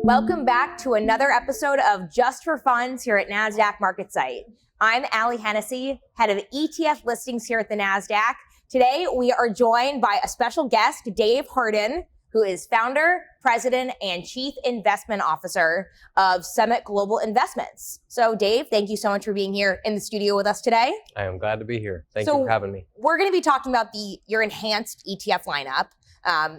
Welcome back to another episode of Just for Funds here at NASDAQ Market Site. I'm Allie Hennessy, head of ETF listings here at the NASDAQ. Today, we are joined by a special guest, Dave Harden, who is founder, president, and chief investment officer of Summit Global Investments. So Dave, thank you so much for being here in the studio with us today. I am glad to be here. Thank you for having me. We're going to be talking about your enhanced ETF lineup.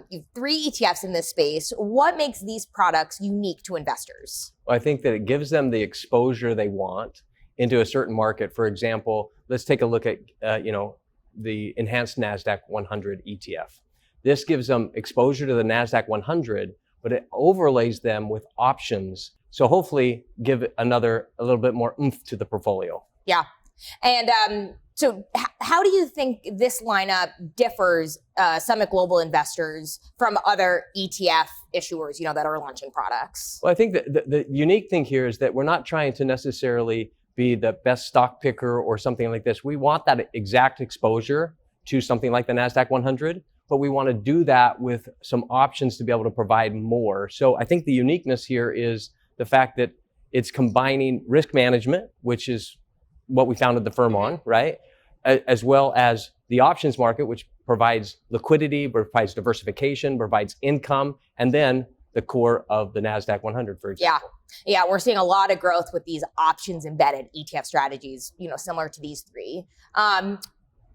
You have 3 ETFs in this space. What makes these products unique to investors? Well, I think that it gives them the exposure they want into a certain market. For example, let's take a look at the Enhanced Nasdaq100 ETF. This gives them exposure to the Nasdaq100, but it overlays them with options. So hopefully give a little bit more oomph to the portfolio. Yeah. And so how do you think this lineup differs Summit Global Investors from other ETF issuers, that are launching products? Well, I think that the unique thing here is that we're not trying to necessarily be the best stock picker or something like this. We want that exact exposure to something like the Nasdaq100, but we want to do that with some options to be able to provide more. So I think the uniqueness here is the fact that it's combining risk management, which is what we founded the firm on, right? As well as the options market, which provides liquidity, provides diversification, provides income, and then the core of the Nasdaq100, for example. Yeah, we're seeing a lot of growth with these options embedded ETF strategies, similar to these 3.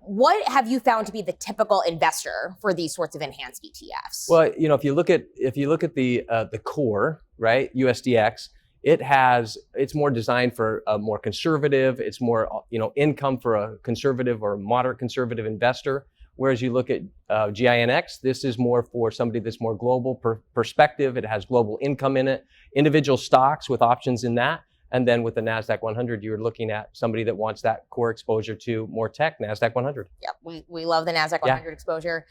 What have you found to be the typical investor for these sorts of enhanced ETFs? Well, if you look at the core, right, USDX, it's more designed for a more conservative. It's more income for a conservative or moderate conservative investor. Whereas you look at GINX, this is more for somebody that's more global perspective. It has global income in it, individual stocks with options in that. And then with the Nasdaq100, you're looking at somebody that wants that core exposure to more tech, Nasdaq100. Yeah, we love the Nasdaq100 exposure.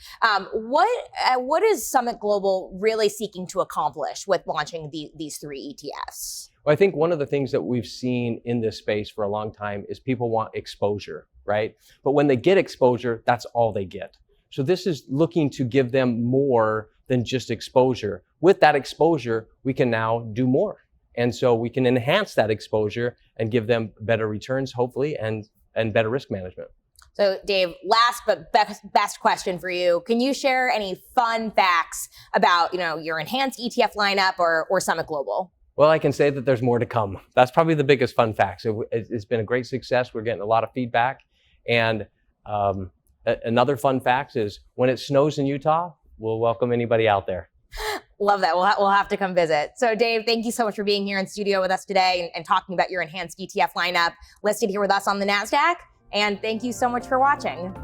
What is Summit Global really seeking to accomplish with launching these 3 ETFs? Well, I think one of the things that we've seen in this space for a long time is people want exposure, right? But when they get exposure, that's all they get. So this is looking to give them more than just exposure. With that exposure, we can now do more. And so we can enhance that exposure and give them better returns, hopefully, and better risk management. So Dave, last but best question for you. Can you share any fun facts about, your enhanced ETF lineup or Summit Global? Well, I can say that there's more to come. That's probably the biggest fun fact. It's been a great success. We're getting a lot of feedback. And another fun fact is when it snows in Utah, we'll welcome anybody out there. Love that. We'll have to come visit. So Dave, thank you so much for being here in studio with us today and talking about your enhanced ETF lineup listed here with us on the NASDAQ. And thank you so much for watching.